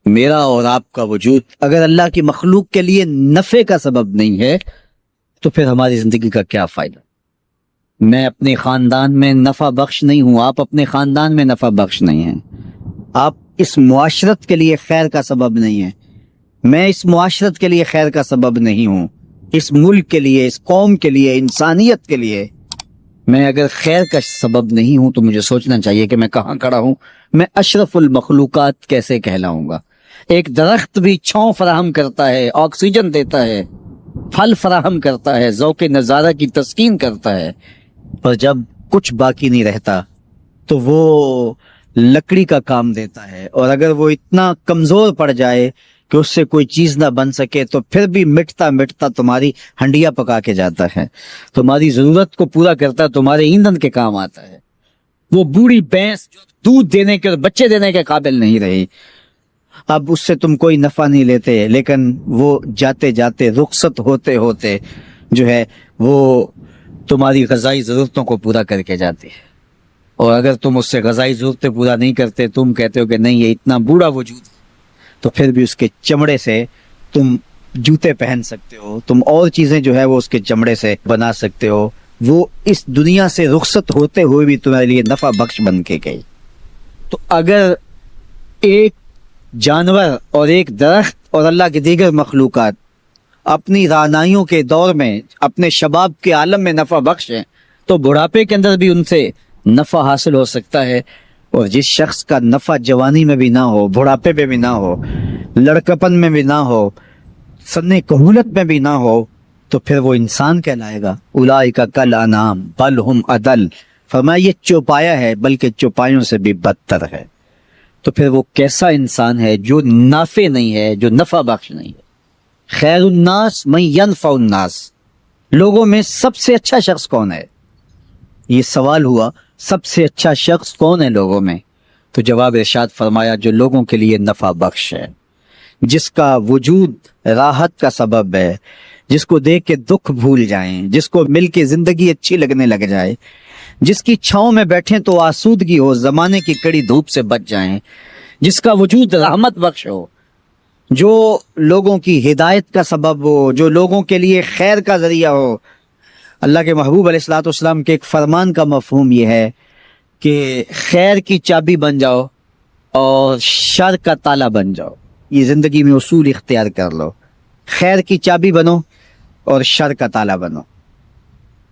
میرا اور آپ کا وجود اگر اللہ کی مخلوق کے لیے نفع کا سبب نہیں ہے تو پھر ہماری زندگی کا کیا فائدہ؟ میں اپنے خاندان میں نفع بخش نہیں ہوں، آپ اپنے خاندان میں نفع بخش نہیں ہیں، آپ اس معاشرت کے لیے خیر کا سبب نہیں ہیں، میں اس معاشرت کے لیے خیر کا سبب نہیں ہوں، اس ملک کے لیے، اس قوم کے لیے، انسانیت کے لیے میں اگر خیر کا سبب نہیں ہوں تو مجھے سوچنا چاہیے کہ میں کہاں کھڑا ہوں، میں اشرف المخلوقات کیسے کہلاؤں گا؟ ایک درخت بھی چھاؤں فراہم کرتا ہے، آکسیجن دیتا ہے، پھل فراہم کرتا ہے، ذوق نظارہ کی تسکین کرتا ہے، پر جب کچھ باقی نہیں رہتا تو وہ لکڑی کا کام دیتا ہے، اور اگر وہ اتنا کمزور پڑ جائے کہ اس سے کوئی چیز نہ بن سکے تو پھر بھی مٹتا مٹتا تمہاری ہنڈیا پکا کے جاتا ہے، تمہاری ضرورت کو پورا کرتا ہے، تمہارے ایندھن کے کام آتا ہے۔ وہ بوڑھی بھینس جو دودھ دینے کے اور بچے دینے کے قابل نہیں رہی، اب اس سے تم کوئی نفع نہیں لیتے، لیکن وہ جاتے جاتے رخصت ہوتے ہوتے جو ہے وہ تمہاری غذائی ضرورتوں کو پورا کر کے جاتی ہے، اور اگر تم اس سے غذائی ضرورتیں پورا نہیں کرتے، تم کہتے ہو کہ نہیں یہ اتنا بوڑھا وجود ہے، تو پھر بھی اس کے چمڑے سے تم جوتے پہن سکتے ہو، تم اور چیزیں جو ہے وہ اس کے چمڑے سے بنا سکتے ہو، وہ اس دنیا سے رخصت ہوتے ہوئے بھی تمہارے لیے نفع بخش بن کے گئی۔ تو اگر ایک جانور اور ایک درخت اور اللہ کے دیگر مخلوقات اپنی رعنائیوں کے دور میں اپنے شباب کے عالم میں نفع بخش ہیں تو بڑھاپے کے اندر بھی ان سے نفع حاصل ہو سکتا ہے، اور جس شخص کا نفع جوانی میں بھی نہ ہو، بڑھاپے میں بھی نہ ہو، لڑکپن میں بھی نہ ہو، سن کہولت میں بھی نہ ہو، تو پھر وہ انسان کہلائے گا۔ اولئک کالانعام بل ہم اضل، فرمایا یہ چوپایا ہے بلکہ چوپایوں سے بھی بدتر ہے۔ تو پھر وہ کیسا انسان ہے جو نافع نہیں ہے، جو نفع بخش نہیں ہے؟ خیر الناس من ینفع الناس، لوگوں میں سب سے اچھا شخص کون ہے؟ یہ سوال ہوا، سب سے اچھا شخص کون ہے لوگوں میں؟ تو جواب ارشاد فرمایا جو لوگوں کے لیے نفع بخش ہے، جس کا وجود راحت کا سبب ہے، جس کو دیکھ کے دکھ بھول جائیں، جس کو مل کے زندگی اچھی لگنے لگ جائے، جس کی چھاؤں میں بیٹھیں تو آسودگی ہو، زمانے کی کڑی دھوپ سے بچ جائیں، جس کا وجود رحمت بخش ہو، جو لوگوں کی ہدایت کا سبب ہو، جو لوگوں کے لیے خیر کا ذریعہ ہو۔ اللہ کے محبوب علیہ الصلوۃ والسلام کے ایک فرمان کا مفہوم یہ ہے کہ خیر کی چابی بن جاؤ اور شر کا تالا بن جاؤ۔ یہ زندگی میں اصول اختیار کر لو، خیر کی چابی بنو اور شر کا تالا بنو،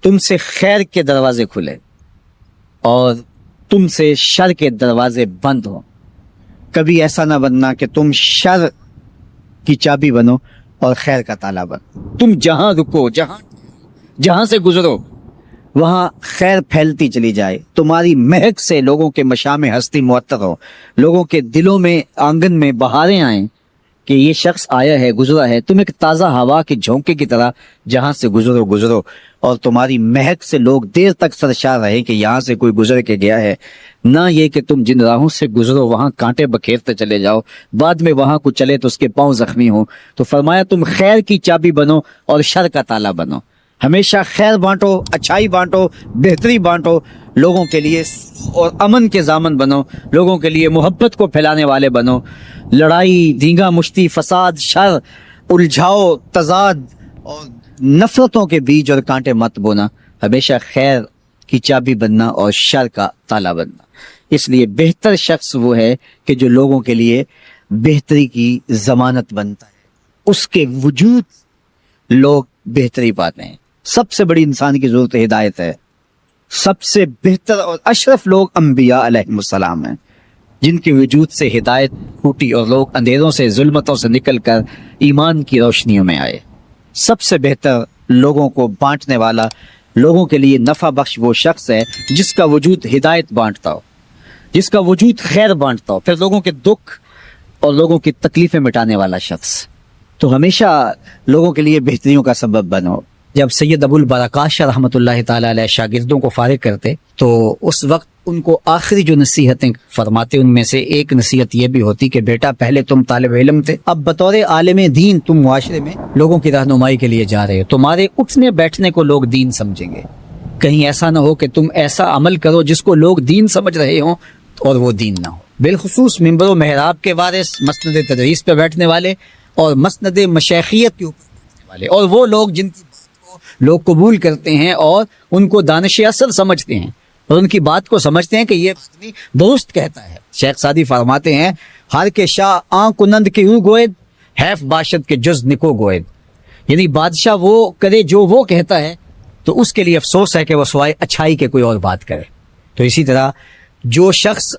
تم سے خیر کے دروازے کھلے اور تم سے شر کے دروازے بند ہو۔ کبھی ایسا نہ بننا کہ تم شر کی چابی بنو اور خیر کا تالا بنو۔ تم جہاں رکو، جہاں سے گزرو وہاں خیر پھیلتی چلی جائے، تمہاری مہک سے لوگوں کے مشام ہستی معطر ہو، لوگوں کے دلوں میں، آنگن میں بہاریں آئیں کہ یہ شخص آیا ہے، گزرا ہے، تم ایک تازہ ہوا کے جھونکے کی طرح جہاں سے گزرو، اور تمہاری مہک سے لوگ دیر تک سرشار رہے کہ یہاں سے کوئی گزر کے گیا ہے، نہ یہ کہ تم جن راہوں سے گزرو وہاں کانٹے بکھیرتے چلے جاؤ، بعد میں وہاں کو چلے تو اس کے پاؤں زخمی ہوں۔ تو فرمایا تم خیر کی چابی بنو اور شر کا تالا بنو، ہمیشہ خیر بانٹو، اچھائی بانٹو، بہتری بانٹو، لوگوں کے لیے اور امن کے ضامن بنو، لوگوں کے لیے محبت کو پھیلانے والے بنو، لڑائی، دھینگا مشتی، فساد، شر، الجھاؤ، تضاد اور نفرتوں کے بیج اور کانٹے مت بونا، ہمیشہ خیر کی چابی بننا اور شر کا تالا بننا۔ اس لیے بہتر شخص وہ ہے کہ جو لوگوں کے لیے بہتری کی ضمانت بنتا ہے، اس کے وجود لوگ بہتری پاتے ہیں۔ سب سے بڑی انسان کی ضرورت ہدایت ہے۔ سب سے بہتر اور اشرف لوگ انبیاء علیہ السلام ہیں، جن کے وجود سے ہدایت پھوٹی اور لوگ اندھیروں سے، ظلمتوں سے نکل کر ایمان کی روشنیوں میں آئے۔ سب سے بہتر لوگوں کو بانٹنے والا، لوگوں کے لیے نفع بخش وہ شخص ہے جس کا وجود ہدایت بانٹتا ہو، جس کا وجود خیر بانٹتا ہو، پھر لوگوں کے دکھ اور لوگوں کی تکلیفیں مٹانے والا شخص۔ تو ہمیشہ لوگوں کے لیے بہتریوں کا سبب بنو۔ جب سید ابو البرکات شاہ رحمۃ اللہ تعالی علیہ شاگردوں کو فارغ کرتے تو اس وقت ان کو آخری جو نصیحتیں فرماتے ان میں سے ایک نصیحت یہ بھی ہوتی کہ بیٹا پہلے تم طالب علم تھے، اب بطور عالم دین تم معاشرے میں لوگوں کی رہنمائی کے لیے جا رہے ہو، تمہارے اٹھنے بیٹھنے کو لوگ دین سمجھیں گے، کہیں ایسا نہ ہو کہ تم ایسا عمل کرو جس کو لوگ دین سمجھ رہے ہوں اور وہ دین نہ ہو۔ بالخصوص ممبر و محراب کے وارث، مسند تدریس پہ بیٹھنے والے اور مسند مشیخیت کے اوپر بیٹھنے والے، اور وہ لوگ جن کی بات کو لوگ قبول کرتے ہیں اور ان کو دانش اصل سمجھتے ہیں اور ان کی بات کو سمجھتے ہیں کہ یہ آدمی درست کہتا ہے۔ شیخ سعدی فرماتے ہیں ہر کے شاہ آن کنند کی رو گوید، حیف باشد کے جز نکو گوید، یعنی بادشاہ وہ کرے جو وہ کہتا ہے تو اس کے لیے افسوس ہے کہ وہ سوائے اچھائی کے کوئی اور بات کرے۔ تو اسی طرح جو شخص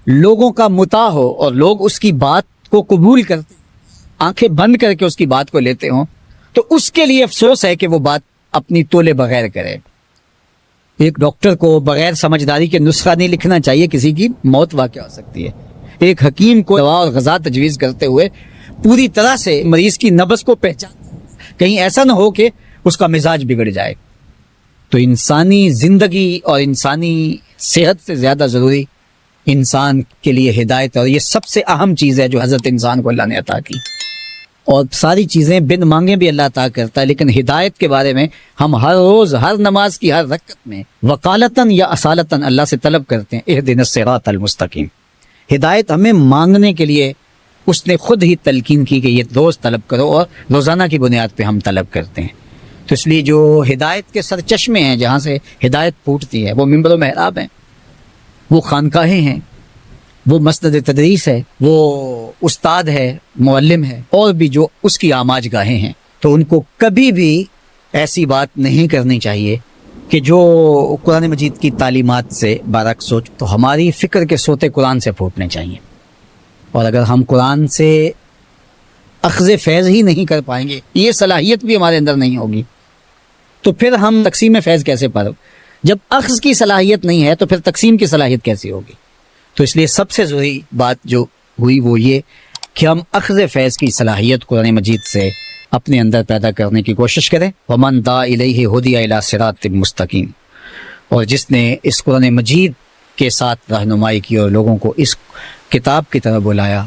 لوگوں کا مطاع ہو اور لوگ اس کی بات کو قبول کرتے آنکھیں بند کر کے اس کی بات کو لیتے ہوں تو اس کے لیے افسوس ہے کہ وہ بات اپنی تولے بغیر کرے۔ ایک ڈاکٹر کو بغیر سمجھداری کے نسخہ نہیں لکھنا چاہیے، کسی کی موت واقع ہو سکتی ہے۔ ایک حکیم کو دوا اور غذا تجویز کرتے ہوئے پوری طرح سے مریض کی نبض کو پہچان، کہیں ایسا نہ ہو کہ اس کا مزاج بگڑ جائے۔ تو انسانی زندگی اور انسانی صحت سے زیادہ ضروری انسان کے لیے ہدایت، اور یہ سب سے اہم چیز ہے جو حضرت انسان کو اللہ نے عطا کی۔ اور ساری چیزیں بن مانگے بھی اللہ عطا کرتا ہے، لیکن ہدایت کے بارے میں ہم ہر روز ہر نماز کی ہر رکعت میں وکالتاً یا اصالتاً اللہ سے طلب کرتے ہیں اہدنا الصراط المستقیم۔ ہدایت ہمیں مانگنے کے لیے اس نے خود ہی تلقین کی کہ یہ روز طلب کرو، اور روزانہ کی بنیاد پہ ہم طلب کرتے ہیں۔ تو اس لیے جو ہدایت کے سرچشمے ہیں جہاں سے ہدایت پھوٹتی ہے وہ ممبر و محراب ہیں، وہ خانقاہیں ہیں، وہ مسند تدریس ہے، وہ استاد ہے، معلم ہے، اور بھی جو اس کی آماج گاہیں ہیں۔ تو ان کو کبھی بھی ایسی بات نہیں کرنی چاہیے کہ جو قرآن مجید کی تعلیمات سے برعکس ہو۔ تو ہماری فکر کے سوتے قرآن سے پھوٹنے چاہیے، اور اگر ہم قرآن سے اخذ فیض ہی نہیں کر پائیں گے، یہ صلاحیت بھی ہمارے اندر نہیں ہوگی، تو پھر ہم تقسیم فیض کیسے پڑھ؟ جب اخذ کی صلاحیت نہیں ہے تو پھر تقسیم کی صلاحیت کیسی ہوگی؟ تو اس لیے سب سے ضروری بات جو ہوئی وہ یہ کہ ہم اخذ فیض کی صلاحیت قرآن مجید سے اپنے اندر پیدا کرنے کی کوشش کریں۔ ومن دعا الیہ ہدی الی صراط مستقیم، اور جس نے اس قرآن مجید کے ساتھ رہنمائی کی اور لوگوں کو اس کتاب کی طرف بلایا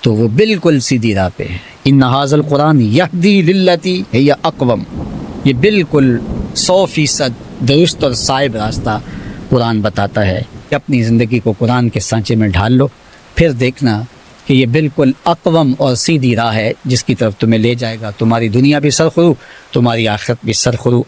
تو وہ بالکل سیدھی راہ پہ ہے۔ ان ھذا القرآن یہدی للتی ہی اقوم، یہ بالکل 100% درست اور صائب راستہ قرآن بتاتا ہے کہ اپنی زندگی کو قرآن کے سانچے میں ڈھال لو، پھر دیکھنا کہ یہ بالکل اقوم اور سیدھی راہ ہے جس کی طرف تمہیں لے جائے گا۔ تمہاری دنیا بھی سرخرو، تمہاری آخرت بھی سرخرو۔